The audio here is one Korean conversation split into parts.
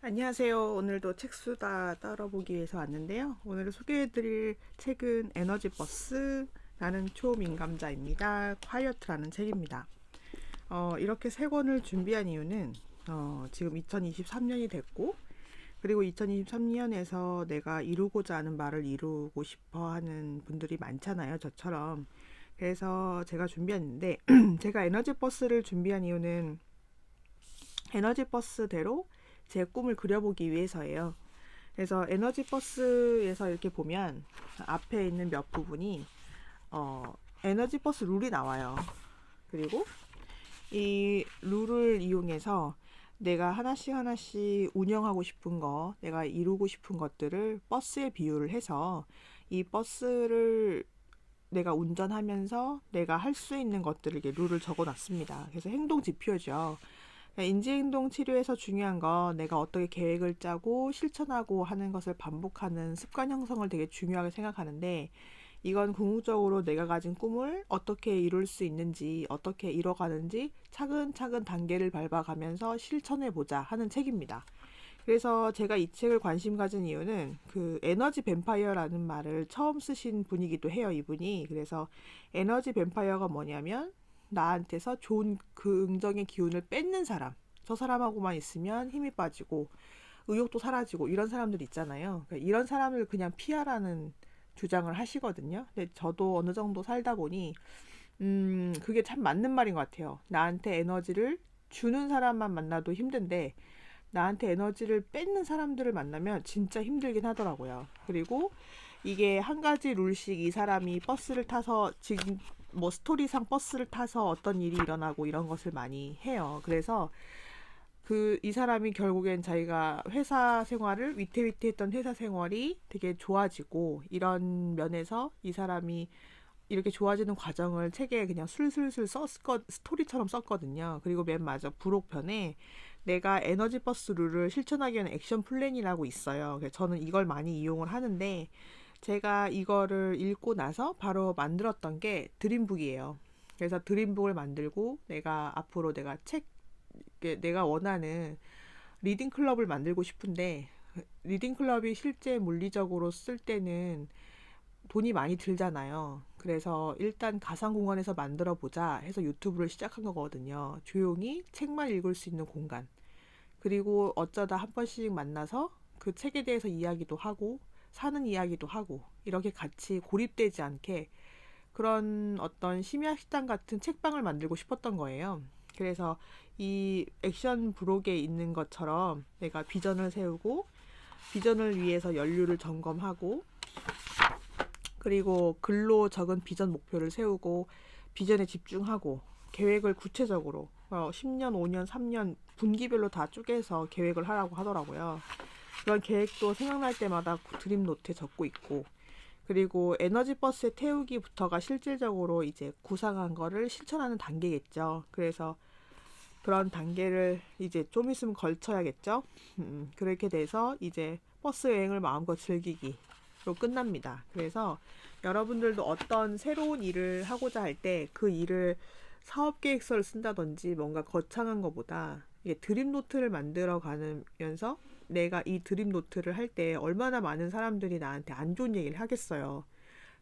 안녕하세요. 오늘도 책수다 떨어보기 위해서 왔는데요. 오늘 소개해드릴 책은 에너지버스, 나는 초민감자입니다. 콰이어트라는 책입니다. 이렇게 세 권을 준비한 이유는 지금 2023년이 됐고, 그리고 2023년에서 내가 이루고자 하는 바를 이루고 싶어 하는 분들이 많잖아요. 저처럼. 그래서 제가 준비했는데 제가 에너지버스를 준비한 이유는 에너지버스대로 제 꿈을 그려보기 위해서예요. 그래서 에너지버스에서 이렇게 보면 앞에 있는 몇 부분이 에너지버스 룰이 나와요. 그리고 이 룰을 이용해서 내가 하나씩 하나씩 운영하고 싶은 거, 내가 이루고 싶은 것들을 버스에 비유를 해서 이 버스를 내가 운전하면서 내가 할 수 있는 것들을 이렇게 룰을 적어 놨습니다. 그래서 행동 지표죠. 인지행동 치료에서 중요한 건 내가 어떻게 계획을 짜고 실천하고 하는 것을 반복하는 습관 형성을 되게 중요하게 생각하는데, 이건 궁극적으로 내가 가진 꿈을 어떻게 이룰 수 있는지, 어떻게 이뤄가는지 차근차근 단계를 밟아가면서 실천해보자 하는 책입니다. 그래서 제가 이 책을 관심 가진 이유는 그 에너지 뱀파이어라는 말을 처음 쓰신 분이기도 해요, 이분이. 그래서 에너지 뱀파이어가 뭐냐면 나한테서 좋은 긍정의 기운을 뺏는 사람. 저 사람하고만 있으면 힘이 빠지고 의욕도 사라지고 이런 사람들 있잖아요. 그러니까 이런 사람을 그냥 피하라는 주장을 하시거든요. 근데 저도 어느 정도 살다 보니 그게 참 맞는 말인 것 같아요. 나한테 에너지를 주는 사람만 만나도 힘든데 나한테 에너지를 뺏는 사람들을 만나면 진짜 힘들긴 하더라고요. 그리고 이게 한 가지 룰씩 이 사람이 버스를 타서 지금 뭐 스토리상 버스를 타서 어떤 일이 일어나고 이런 것을 많이 해요. 그래서 그 이 사람이 결국엔 자기가 회사 생활을 위태위태했던 회사 생활이 되게 좋아지고 이런 면에서 이 사람이 이렇게 좋아지는 과정을 책에 그냥 술술술 스토리처럼 썼거든요. 그리고 맨 마저 부록편에 내가 에너지 버스 룰을 실천하기 위한 액션 플랜이라고 있어요. 그래서 저는 이걸 많이 이용을 하는데 제가 이거를 읽고 나서 바로 만들었던 게 드림북이에요. 그래서 드림북을 만들고 내가 앞으로 내가 원하는 리딩 클럽을 만들고 싶은데 리딩 클럽이 실제 물리적으로 쓸 때는 돈이 많이 들잖아요. 그래서 일단 가상 공간에서 만들어 보자 해서 유튜브를 시작한 거거든요. 조용히 책만 읽을 수 있는 공간. 그리고 어쩌다 한 번씩 만나서 그 책에 대해서 이야기도 하고 사는 이야기도 하고 이렇게 같이 고립되지 않게 그런 어떤 심야 식당 같은 책방을 만들고 싶었던 거예요. 그래서 이 액션 브록에 있는 것처럼 내가 비전을 세우고 비전을 위해서 연료를 점검하고 그리고 글로 적은 비전 목표를 세우고 비전에 집중하고 계획을 구체적으로 10년, 5년, 3년 분기별로 다 쪼개서 계획을 하라고 하더라고요. 그런 계획도 생각날 때마다 드림 노트에 적고 있고 그리고 에너지 버스에 태우기부터가 실질적으로 이제 구상한 거를 실천하는 단계겠죠. 그래서 그런 단계를 이제 좀 있으면 걸쳐야겠죠. 그렇게 돼서 이제 버스 여행을 마음껏 즐기기로 끝납니다. 그래서 여러분들도 어떤 새로운 일을 하고자 할 때 그 일을 사업 계획서를 쓴다든지 뭔가 거창한 것보다 이게 드림 노트를 만들어 가면서 내가 이 드림 노트를 할 때 얼마나 많은 사람들이 나한테 안 좋은 얘기를 하겠어요.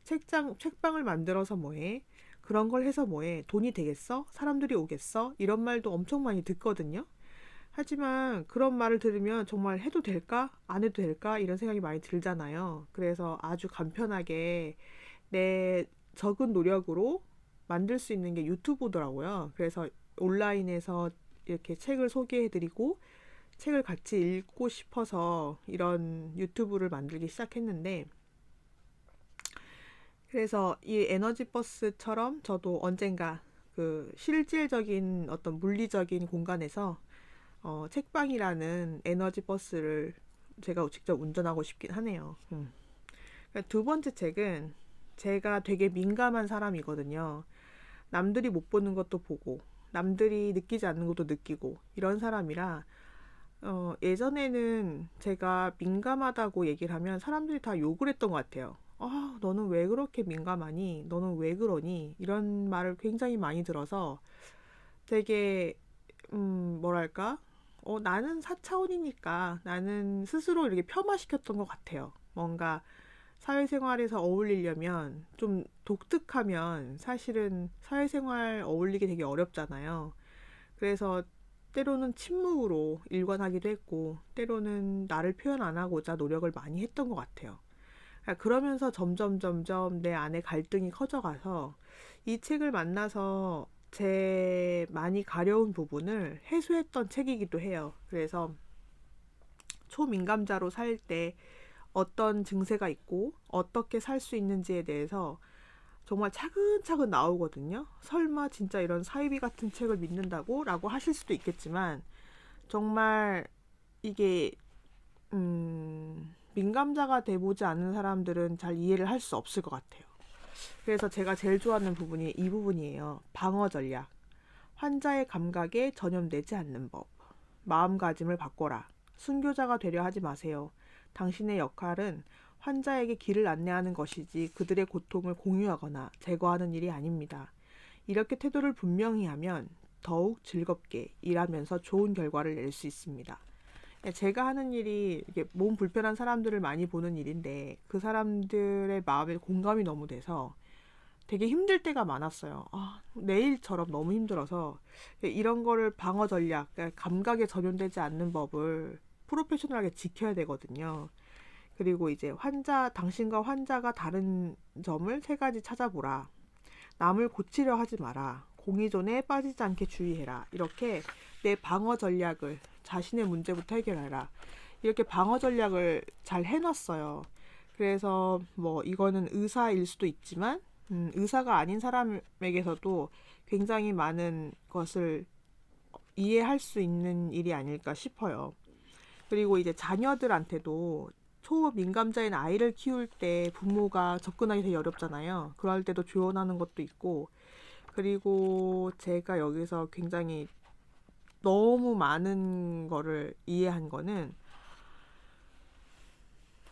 책방을 만들어서 뭐해? 그런 걸 해서 뭐해? 돈이 되겠어? 사람들이 오겠어? 이런 말도 엄청 많이 듣거든요. 하지만 그런 말을 들으면 정말 해도 될까? 안 해도 될까? 이런 생각이 많이 들잖아요. 그래서 아주 간편하게 내 적은 노력으로 만들 수 있는 게 유튜브더라고요. 그래서 온라인에서 이렇게 책을 소개해드리고 책을 같이 읽고 싶어서 이런 유튜브를 만들기 시작했는데 그래서 이 에너지 버스처럼 저도 언젠가 그 실질적인 어떤 물리적인 공간에서 책방이라는 에너지 버스를 제가 직접 운전하고 싶긴 하네요. 두 번째 책은 제가 되게 민감한 사람이거든요. 남들이 못 보는 것도 보고, 남들이 느끼지 않는 것도 느끼고, 이런 사람이라, 예전에는 제가 민감하다고 얘기를 하면 사람들이 다 욕을 했던 것 같아요. 아, 너는 왜 그렇게 민감하니? 너는 왜 그러니? 이런 말을 굉장히 많이 들어서 되게, 뭐랄까? 나는 4차원이니까 나는 스스로 이렇게 폄하시켰던 것 같아요. 뭔가 사회생활에서 어울리려면 좀 독특하면 사실은 사회생활 어울리기 되게 어렵잖아요. 그래서 때로는 침묵으로 일관하기도 했고, 때로는 나를 표현 안 하고자 노력을 많이 했던 것 같아요. 그러면서 점점 내 안에 갈등이 커져가서 이 책을 만나서 제 많이 가려운 부분을 해소했던 책이기도 해요. 그래서 초민감자로 살 때 어떤 증세가 있고 어떻게 살 수 있는지에 대해서 정말 차근차근 나오거든요. 설마 진짜 이런 사이비 같은 책을 믿는다고? 라고 하실 수도 있겠지만 정말 이게 민감자가 돼보지 않는 사람들은 잘 이해를 할 수 없을 것 같아요. 그래서 제가 제일 좋아하는 부분이 이 부분이에요. 방어 전략. 환자의 감각에 전염되지 않는 법. 마음가짐을 바꿔라. 순교자가 되려 하지 마세요. 당신의 역할은 환자에게 길을 안내하는 것이지 그들의 고통을 공유하거나 제거하는 일이 아닙니다. 이렇게 태도를 분명히 하면 더욱 즐겁게 일하면서 좋은 결과를 낼 수 있습니다. 제가 하는 일이 이게 몸 불편한 사람들을 많이 보는 일인데 그 사람들의 마음에 공감이 너무 돼서 되게 힘들 때가 많았어요. 내일처럼 너무 힘들어서 이런 거를 방어 전략, 그러니까 감각에 전염되지 않는 법을 프로페셔널하게 지켜야 되거든요. 그리고 이제 당신과 환자가 다른 점을 세 가지 찾아보라. 남을 고치려 하지 마라. 공의존에 빠지지 않게 주의해라. 이렇게 내 방어 전략을 자신의 문제부터 해결하라. 이렇게 방어 전략을 잘 해놨어요. 그래서 뭐 이거는 의사일 수도 있지만 의사가 아닌 사람에게서도 굉장히 많은 것을 이해할 수 있는 일이 아닐까 싶어요. 그리고 이제 자녀들한테도 초민감자인 아이를 키울 때 부모가 접근하기 되게 어렵잖아요. 그럴 때도 조언하는 것도 있고, 그리고 제가 여기서 굉장히 너무 많은 거를 이해한 거는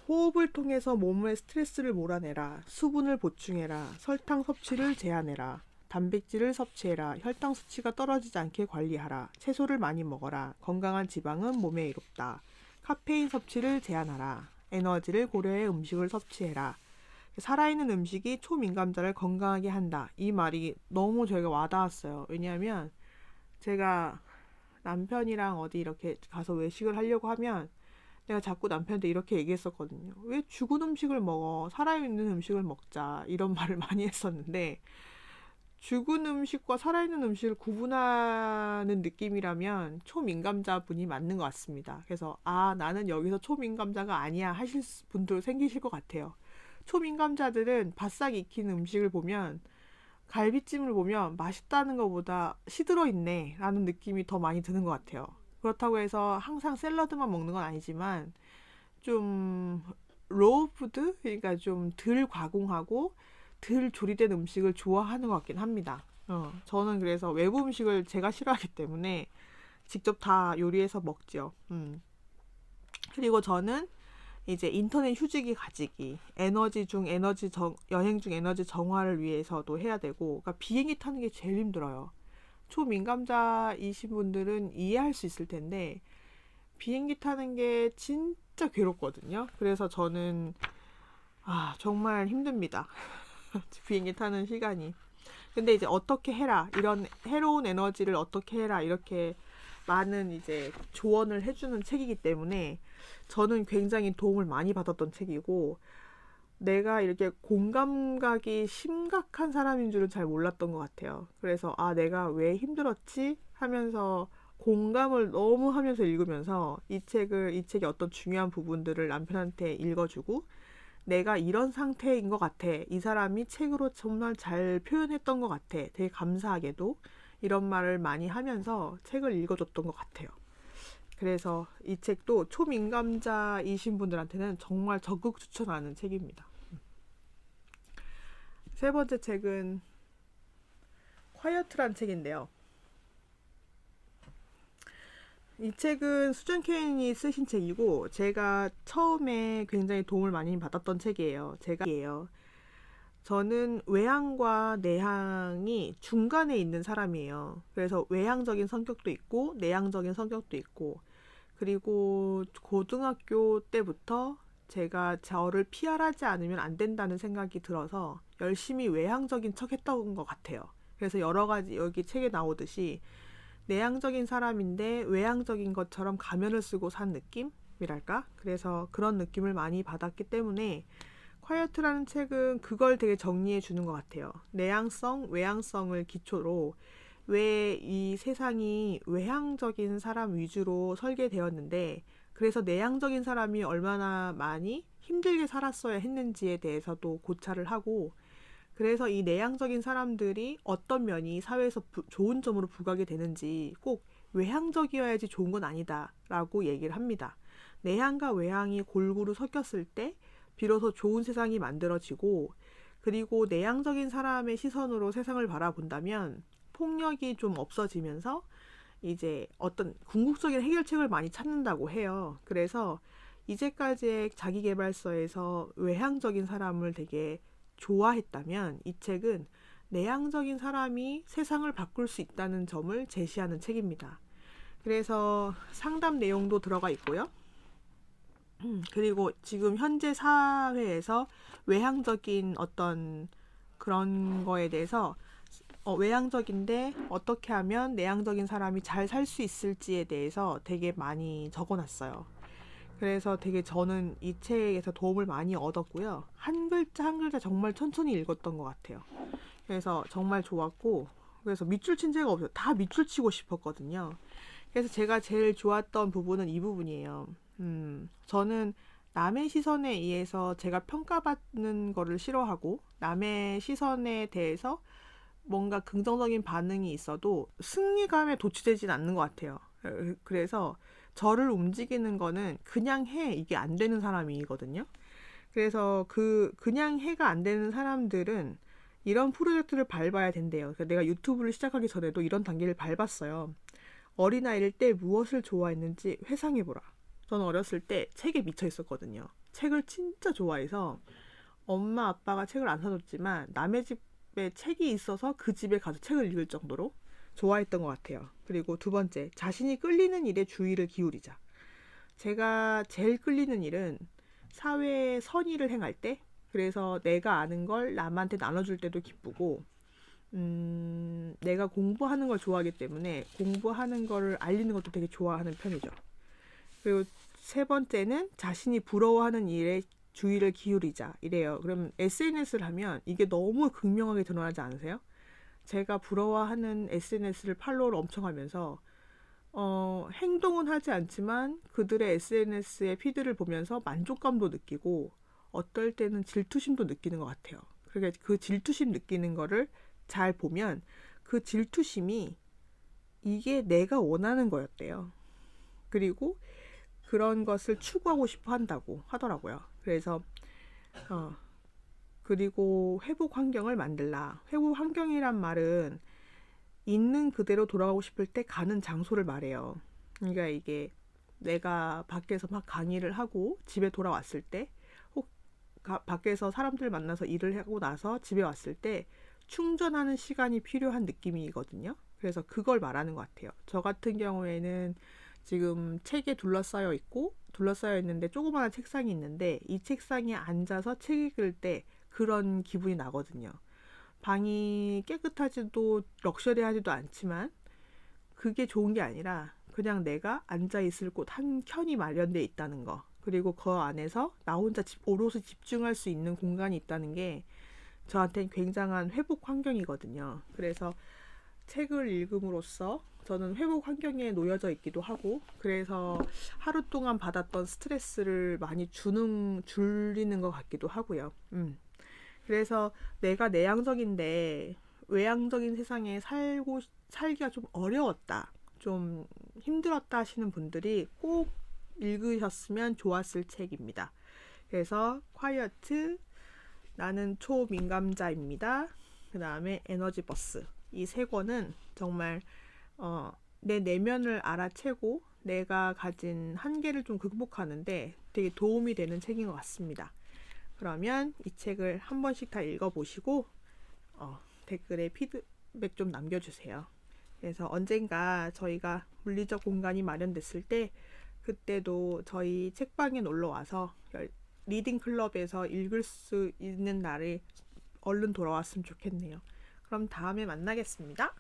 호흡을 통해서 몸의 스트레스를 몰아내라. 수분을 보충해라. 설탕 섭취를 제한해라. 단백질을 섭취해라. 혈당 수치가 떨어지지 않게 관리하라. 채소를 많이 먹어라. 건강한 지방은 몸에 이롭다. 카페인 섭취를 제한하라. 에너지를 고려해 음식을 섭취해라. 살아있는 음식이 초민감자를 건강하게 한다. 이 말이 너무 저희가 와닿았어요. 왜냐하면 제가 남편이랑 어디 이렇게 가서 외식을 하려고 하면 내가 자꾸 남편한테 이렇게 얘기했었거든요. 왜 죽은 음식을 먹어? 살아있는 음식을 먹자. 이런 말을 많이 했었는데 죽은 음식과 살아있는 음식을 구분하는 느낌이라면 초민감자분이 맞는 것 같습니다. 그래서 나는 여기서 초민감자가 아니야 하실 분들 생기실 것 같아요. 초민감자들은 바싹 익힌 음식을 보면 갈비찜을 보면 맛있다는 것보다 시들어 있네 라는 느낌이 더 많이 드는 것 같아요. 그렇다고 해서 항상 샐러드만 먹는 건 아니지만 좀 로우 푸드? 그러니까 좀 덜 가공하고 덜 조리된 음식을 좋아하는 것 같긴 합니다. 저는 그래서 외부 음식을 제가 싫어하기 때문에 직접 다 요리해서 먹죠. 그리고 저는 이제 인터넷 휴지기 가지기, 여행 중 에너지 정화를 위해서도 해야 되고, 그러니까 비행기 타는 게 제일 힘들어요. 초민감자이신 분들은 이해할 수 있을 텐데, 비행기 타는 게 진짜 괴롭거든요. 그래서 저는, 정말 힘듭니다. 비행기 타는 시간이. 근데 이제 어떻게 해라, 이런 해로운 에너지를 어떻게 해라, 이렇게 많은 이제 조언을 해주는 책이기 때문에 저는 굉장히 도움을 많이 받았던 책이고, 내가 이렇게 공감각이 심각한 사람인 줄은 잘 몰랐던 것 같아요. 그래서 내가 왜 힘들었지? 하면서 공감을 너무 하면서 읽으면서 이 책의 어떤 중요한 부분들을 남편한테 읽어주고, 내가 이런 상태인 것 같아. 이 사람이 책으로 정말 잘 표현했던 것 같아. 되게 감사하게도 이런 말을 많이 하면서 책을 읽어줬던 것 같아요. 그래서 이 책도 초민감자이신 분들한테는 정말 적극 추천하는 책입니다. 세 번째 책은 콰이어트란 책인데요. 이 책은 수전 케인이 쓰신 책이고 제가 처음에 굉장히 도움을 많이 받았던 책이에요. 저는 외향과 내향이 중간에 있는 사람이에요. 그래서 외향적인 성격도 있고 내향적인 성격도 있고, 그리고 고등학교 때부터 제가 저를 PR하지 않으면 안 된다는 생각이 들어서 열심히 외향적인 척 했던 것 같아요. 그래서 여러 가지 여기 책에 나오듯이 내향적인 사람인데 외향적인 것처럼 가면을 쓰고 산 느낌이랄까? 그래서 그런 느낌을 많이 받았기 때문에 콰이어트라는 책은 그걸 되게 정리해 주는 것 같아요. 내향성, 외향성을 기초로 왜 이 세상이 외향적인 사람 위주로 설계되었는데, 그래서 내향적인 사람이 얼마나 많이 힘들게 살았어야 했는지에 대해서도 고찰을 하고, 그래서 이 내향적인 사람들이 어떤 면이 사회에서 좋은 점으로 부각이 되는지, 꼭 외향적이어야지 좋은 건 아니다 라고 얘기를 합니다. 내향과 외향이 골고루 섞였을 때 비로소 좋은 세상이 만들어지고, 그리고 내향적인 사람의 시선으로 세상을 바라본다면 폭력이 좀 없어지면서 이제 어떤 궁극적인 해결책을 많이 찾는다고 해요. 그래서 이제까지의 자기계발서에서 외향적인 사람을 되게 좋아했다면, 이 책은 내향적인 사람이 세상을 바꿀 수 있다는 점을 제시하는 책입니다. 그래서 상담 내용도 들어가 있고요. 그리고 지금 현재 사회에서 외향적인 어떤 그런 거에 대해서 외향적인데 어떻게 하면 내향적인 사람이 잘 살 수 있을지에 대해서 되게 많이 적어놨어요. 그래서 되게 저는 이 책에서 도움을 많이 얻었고요. 한 글자 한 글자 정말 천천히 읽었던 것 같아요. 그래서 정말 좋았고, 그래서 밑줄 친 죄가 없어요. 다 밑줄 치고 싶었거든요. 그래서 제가 제일 좋았던 부분은 이 부분이에요. 저는 남의 시선에 의해서 제가 평가받는 거를 싫어하고, 남의 시선에 대해서 뭔가 긍정적인 반응이 있어도 승리감에 도취되진 않는 것 같아요. 그래서 저를 움직이는 거는 그냥 해, 이게 안 되는 사람이거든요. 그래서 그냥 해가 안 되는 사람들은 이런 프로젝트를 밟아야 된대요. 그러니까 내가 유튜브를 시작하기 전에도 이런 단계를 밟았어요. 어린아이일 때 무엇을 좋아했는지 회상해보라. 저는 어렸을 때 책에 미쳐 있었거든요. 책을 진짜 좋아해서 엄마 아빠가 책을 안 사줬지만 남의 집에 책이 있어서 그 집에 가서 책을 읽을 정도로 좋아했던 것 같아요. 그리고 두 번째, 자신이 끌리는 일에 주의를 기울이자. 제가 제일 끌리는 일은 사회에 선의를 행할 때, 그래서 내가 아는 걸 남한테 나눠줄 때도 기쁘고, 내가 공부하는 걸 좋아하기 때문에 공부하는 거를 알리는 것도 되게 좋아하는 편이죠. 그리고 세 번째는 자신이 부러워하는 일에 주의를 기울이자 이래요. 그럼 SNS를 하면 이게 너무 극명하게 드러나지 않으세요? 제가 부러워하는 SNS를 팔로우를 엄청 하면서 행동은 하지 않지만 그들의 SNS의 피드를 보면서 만족감도 느끼고 어떨 때는 질투심도 느끼는 것 같아요. 그러니까 그 질투심 느끼는 거를 잘 보면 그 질투심이 이게 내가 원하는 거였대요. 그리고 그런 것을 추구하고 싶어 한다고 하더라고요. 그래서 그리고 회복 환경을 만들라. 회복 환경이란 말은 있는 그대로 돌아가고 싶을 때 가는 장소를 말해요. 그러니까 이게 내가 밖에서 막 강의를 하고 집에 돌아왔을 때, 혹 밖에서 사람들 만나서 일을 하고 나서 집에 왔을 때 충전하는 시간이 필요한 느낌이거든요. 그래서 그걸 말하는 것 같아요. 저 같은 경우에는 지금 책에 둘러싸여 있는데 조그마한 책상이 있는데, 이 책상에 앉아서 책 읽을 때 그런 기분이 나거든요. 방이 깨끗하지도 럭셔리하지도 않지만 그게 좋은 게 아니라 그냥 내가 앉아 있을 곳 한 켠이 마련되어 있다는 거, 그리고 그 안에서 나 혼자 오롯이 집중할 수 있는 공간이 있다는 게 저한테는 굉장한 회복 환경이거든요. 그래서 책을 읽음으로써 저는 회복 환경에 놓여져 있기도 하고, 그래서 하루 동안 받았던 스트레스를 많이 줄이는 것 같기도 하고요. 그래서 내가 내향적인데 외향적인 세상에 살기가 좀 어려웠다, 좀 힘들었다 하시는 분들이 꼭 읽으셨으면 좋았을 책입니다. 그래서 콰이어트, 나는 초민감자입니다. 그 다음에 에너지 버스. 이 세 권은 정말 내 내면을 알아채고 내가 가진 한계를 좀 극복하는데 되게 도움이 되는 책인 것 같습니다. 그러면 이 책을 한 번씩 다 읽어보시고 댓글에 피드백 좀 남겨주세요. 그래서 언젠가 저희가 물리적 공간이 마련됐을 때 그때도 저희 책방에 놀러 와서 리딩 클럽에서 읽을 수 있는 날이 얼른 돌아왔으면 좋겠네요. 그럼 다음에 만나겠습니다.